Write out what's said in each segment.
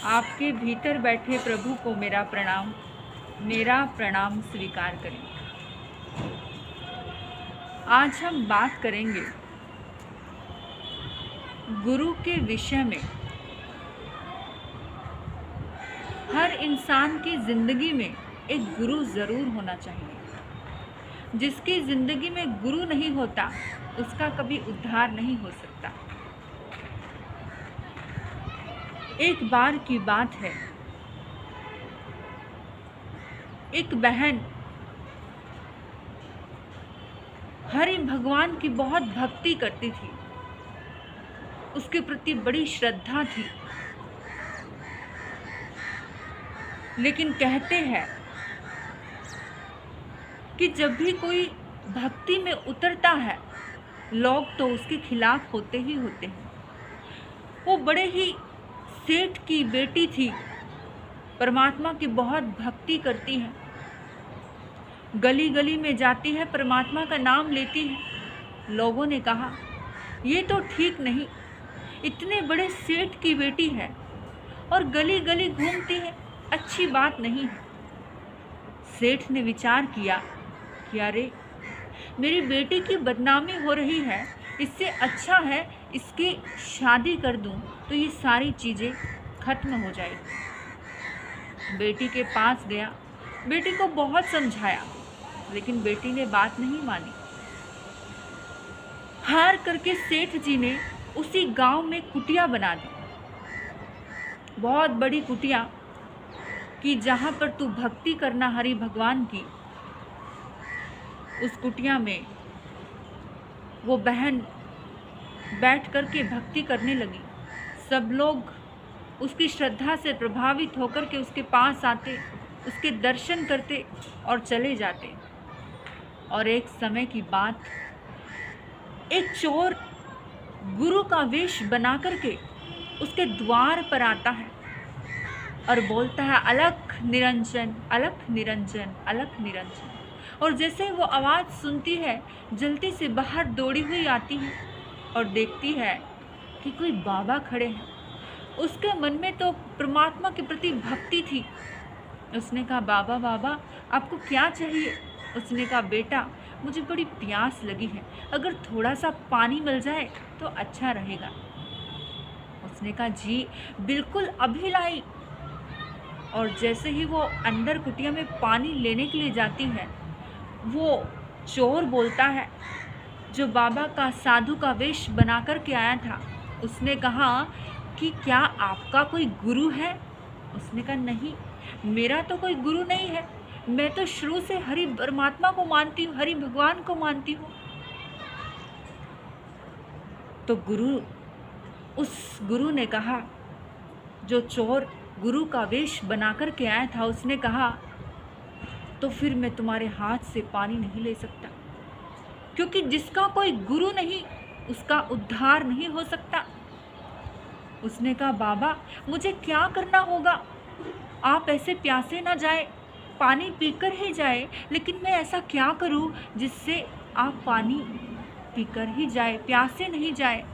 आपके भीतर बैठे प्रभु को मेरा प्रणाम स्वीकार करें। आज हम बात करेंगे गुरु के विषय में। हर इंसान की ज़िंदगी में एक गुरु ज़रूर होना चाहिए। जिसकी ज़िंदगी में गुरु नहीं होता उसका कभी उद्धार नहीं हो सकता। एक बार की बात है, एक बहन हरि भगवान की बहुत भक्ति करती थी, उसके प्रति बड़ी श्रद्धा थी। लेकिन कहते हैं कि जब भी कोई भक्ति में उतरता है लोग तो उसके खिलाफ होते ही होते हैं। वो बड़े ही सेठ की बेटी थी, परमात्मा की बहुत भक्ति करती है, गली गली में जाती है, परमात्मा का नाम लेती है। लोगों ने कहा ये तो ठीक नहीं, इतने बड़े सेठ की बेटी है और गली गली घूमती है, अच्छी बात नहीं है। सेठ ने विचार किया कि अरे मेरी बेटी की बदनामी हो रही है, इससे अच्छा है इसकी शादी कर दूं तो ये सारी चीज़ें खत्म हो जाएगी। बेटी के पास गया, बेटी को बहुत समझाया लेकिन बेटी ने बात नहीं मानी। हार करके सेठ जी ने उसी गांव में कुटिया बना दी, बहुत बड़ी कुटिया, कि जहाँ पर तू भक्ति करना हरि भगवान की। उस कुटिया में वो बहन बैठ कर के भक्ति करने लगी। सब लोग उसकी श्रद्धा से प्रभावित होकर के उसके पास आते, उसके दर्शन करते और चले जाते। और एक समय की बात, एक चोर गुरु का वेश बना करके उसके द्वार पर आता है और बोलता है अलख निरंजन, अलख निरंजन, अलख निरंजन। और जैसे वो आवाज़ सुनती है जल्दी से बाहर दौड़ी हुई आती है और देखती है कि कोई बाबा खड़े हैं। उसके मन में तो परमात्मा के प्रति भक्ति थी। उसने कहा बाबा बाबा आपको क्या चाहिए? उसने कहा बेटा मुझे बड़ी प्यास लगी है, अगर थोड़ा सा पानी मिल जाए तो अच्छा रहेगा। उसने कहा जी बिल्कुल अभी लाई। और जैसे ही वो अंदर कुटिया में पानी लेने के लिए जाती है, वो चोर बोलता है जो बाबा का साधु का वेश बना कर के आया था, उसने कहा कि क्या आपका कोई गुरु है? उसने कहा नहीं, मेरा तो कोई गुरु नहीं है, मैं तो शुरू से हरि परमात्मा को मानती हूँ, हरि भगवान को मानती हूँ। तो उस गुरु ने कहा, जो चोर गुरु का वेश बना कर के आया था, उसने कहा तो फिर मैं तुम्हारे हाथ से पानी नहीं ले सकता, क्योंकि जिसका कोई गुरु नहीं उसका उद्धार नहीं हो सकता। उसने कहा बाबा मुझे क्या करना होगा? आप ऐसे प्यासे ना जाए, पानी पीकर ही जाए, लेकिन मैं ऐसा क्या करूं जिससे आप पानी पीकर ही जाए, प्यासे नहीं जाए?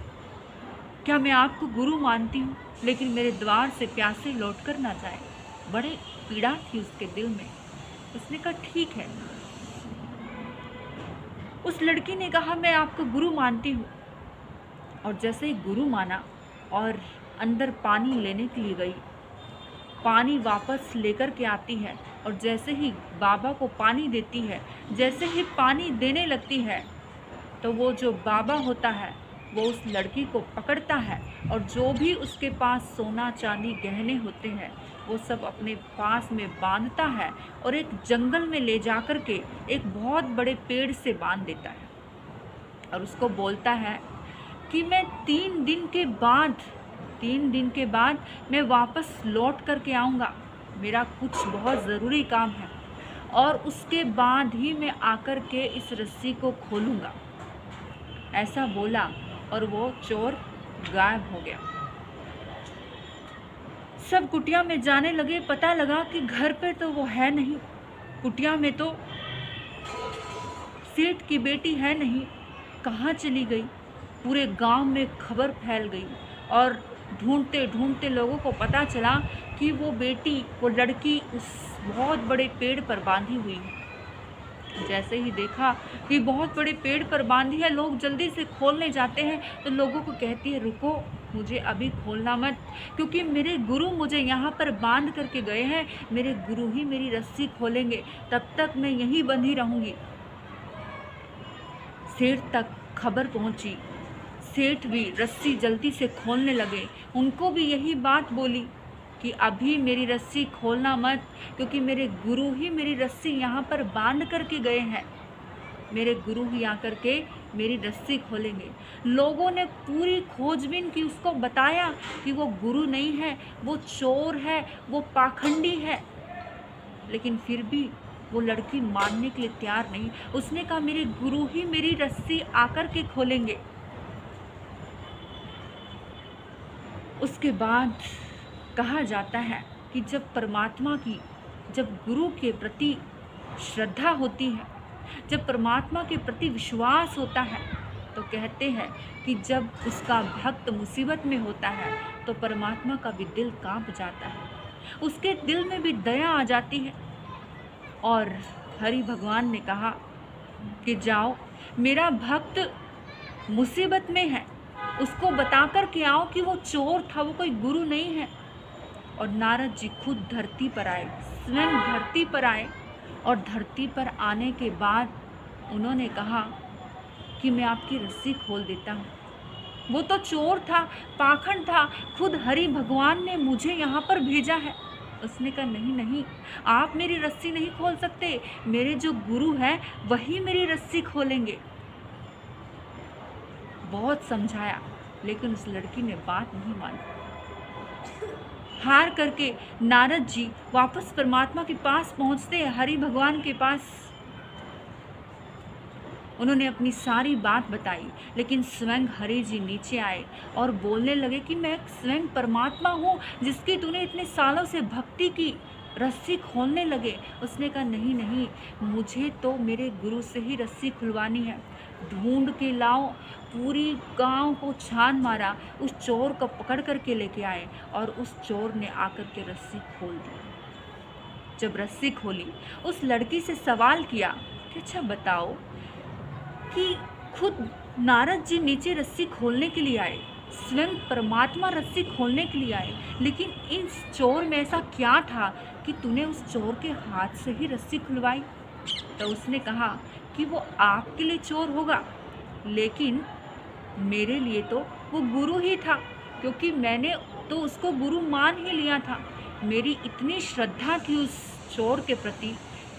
क्या मैं आपको गुरु मानती हूँ लेकिन मेरे द्वार से प्यासे लौट कर ना जाए। बड़े पीड़ा थी उसके दिल में। उसने कहा ठीक है। उस लड़की ने कहा मैं आपको गुरु मानती हूँ। और जैसे ही गुरु माना और अंदर पानी लेने के लिए गई, पानी वापस लेकर के आती है और जैसे ही बाबा को पानी देती है, जैसे ही पानी देने लगती है तो वो जो बाबा होता है वो उस लड़की को पकड़ता है और जो भी उसके पास सोना चांदी गहने होते हैं वो सब अपने पास में बांधता है और एक जंगल में ले जा कर के एक बहुत बड़े पेड़ से बांध देता है। और उसको बोलता है कि मैं 3 दिन के बाद मैं वापस लौट कर के आऊँगा, मेरा कुछ बहुत ज़रूरी काम है, और उसके बाद ही मैं आकर के इस रस्सी को खोलूँगा। ऐसा बोला और वो चोर गायब हो गया। सब कुटिया में जाने लगे, पता लगा कि घर पे तो वो है नहीं, कुटिया में तो सेठ की बेटी है नहीं, कहाँ चली गई? पूरे गांव में खबर फैल गई और ढूंढते ढूंढते लोगों को पता चला कि वो बेटी, वो लड़की उस बहुत बड़े पेड़ पर बांधी हुई है। जैसे ही देखा कि बहुत बड़े पेड़ पर बांधी है, लोग जल्दी से खोलने जाते हैं तो लोगों को कहती है, रुको, मुझे अभी खोलना मत, क्योंकि मेरे गुरु मुझे यहाँ पर बांध करके गए हैं। मेरे गुरु ही मेरी रस्सी खोलेंगे, तब तक मैं यहीं बंधी रहूँगी। सेठ तक खबर पहुँची। सेठ भी रस्सी जल्दी से खोलने लगे। उनको भी यही बात बोली कि अभी मेरी रस्सी खोलना मत, क्योंकि मेरे गुरु ही मेरी रस्सी यहाँ पर बांध करके गए हैं। मेरे गुरु ही आकर के मेरी रस्सी खोलेंगे। लोगों ने पूरी खोजबीन की, उसको बताया कि वो गुरु नहीं है, वो चोर है, वो पाखंडी है, लेकिन फिर भी वो लड़की मानने के लिए तैयार नहीं। उसने कहा, मेरे गुरु ही मेरी रस्सी आकर के खोलेंगे। उसके बाद कहा जाता है कि जब परमात्मा की, जब गुरु के प्रति श्रद्धा होती है, जब परमात्मा के प्रति विश्वास होता है, तो कहते हैं कि जब उसका भक्त मुसीबत में होता है तो परमात्मा का भी दिल कांप जाता है, उसके दिल में भी दया आ जाती है। और हरि भगवान ने कहा कि जाओ, मेरा भक्त मुसीबत में है, उसको बता कर के आओ कि वो चोर था, वो कोई गुरु नहीं है। और नारद जी खुद धरती पर आए, स्वयं धरती पर आए, और धरती पर आने के बाद उन्होंने कहा कि मैं आपकी रस्सी खोल देता हूँ। वो तो चोर था, पाखंड था, खुद हरि भगवान ने मुझे यहाँ पर भेजा है। उसने कहा, नहीं नहीं, आप मेरी रस्सी नहीं खोल सकते, मेरे जो गुरु हैं वही मेरी रस्सी खोलेंगे। बहुत समझाया, लेकिन उस लड़की ने बात नहीं मानी। हार करके नारद जी वापस परमात्मा के पास पहुंचते हैं, हरि भगवान के पास। उन्होंने अपनी सारी बात बताई, लेकिन स्वयं हरि जी नीचे आए और बोलने लगे कि मैं स्वयं परमात्मा हूँ जिसकी तूने इतने सालों से भक्ति की, रस्सी खोलने लगे। उसने कहा, नहीं नहीं, मुझे तो मेरे गुरु से ही रस्सी खुलवानी है। ढूंढ के लाओ। पूरी गांव को छान मारा, उस चोर को पकड़ करके लेके आए और उस चोर ने आकर के रस्सी खोल दी। जब रस्सी खोली, उस लड़की से सवाल किया कि अच्छा बताओ कि खुद नारद जी नीचे रस्सी खोलने के लिए आए, स्वयं परमात्मा रस्सी खोलने के लिए आए, लेकिन इस चोर में ऐसा क्या था कि तूने उस चोर के हाथ से ही रस्सी खुलवाई? तो उसने कहा कि वो आपके लिए चोर होगा, लेकिन मेरे लिए तो वो गुरु ही था, क्योंकि मैंने तो उसको गुरु मान ही लिया था। मेरी इतनी श्रद्धा थी उस चोर के प्रति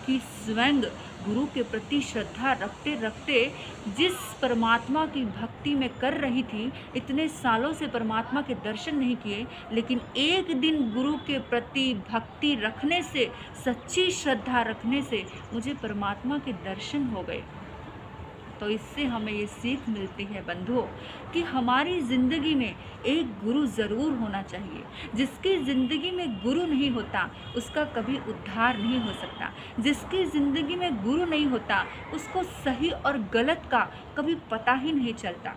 कि स्वयं गुरु के प्रति श्रद्धा रखते रखते जिस परमात्मा की भक्ति मैं कर रही थी, इतने सालों से परमात्मा के दर्शन नहीं किए, लेकिन एक दिन गुरु के प्रति भक्ति रखने से, सच्ची श्रद्धा रखने से मुझे परमात्मा के दर्शन हो गए। तो इससे हमें ये सीख मिलती है बंधुओं कि हमारी ज़िंदगी में एक गुरु ज़रूर होना चाहिए। जिसकी ज़िंदगी में गुरु नहीं होता उसका कभी उद्धार नहीं हो सकता। जिसकी ज़िंदगी में गुरु नहीं होता उसको सही और गलत का कभी पता ही नहीं चलता।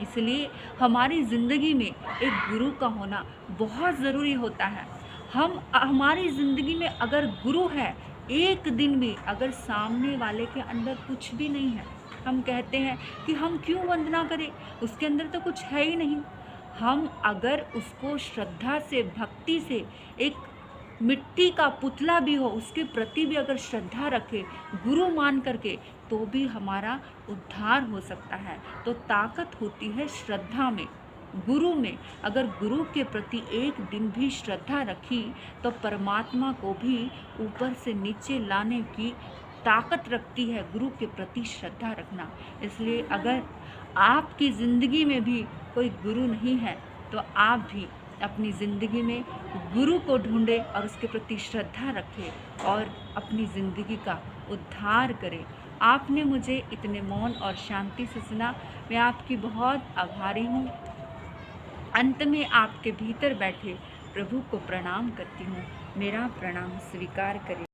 इसलिए हमारी ज़िंदगी में एक गुरु का होना बहुत ज़रूरी होता है। हमारी ज़िंदगी में अगर गुरु है, एक दिन भी अगर सामने वाले के अंदर कुछ भी नहीं है, हम कहते हैं कि हम क्यों वंदना करें, उसके अंदर तो कुछ है ही नहीं। हम अगर उसको श्रद्धा से, भक्ति से, एक मिट्टी का पुतला भी हो उसके प्रति भी अगर श्रद्धा रखे, गुरु मान करके, तो भी हमारा उद्धार हो सकता है। तो ताकत होती है श्रद्धा में, गुरु में। अगर गुरु के प्रति एक दिन भी श्रद्धा रखी तो परमात्मा को भी ऊपर से नीचे लाने की ताकत रखती है गुरु के प्रति श्रद्धा रखना। इसलिए अगर आपकी ज़िंदगी में भी कोई गुरु नहीं है तो आप भी अपनी ज़िंदगी में गुरु को ढूंढें और उसके प्रति श्रद्धा रखें और अपनी ज़िंदगी का उद्धार करें। आपने मुझे इतने मौन और शांति से सुना, मैं आपकी बहुत आभारी हूँ। अंत में आपके भीतर बैठे प्रभु को प्रणाम करती हूँ। मेरा प्रणाम स्वीकार करें।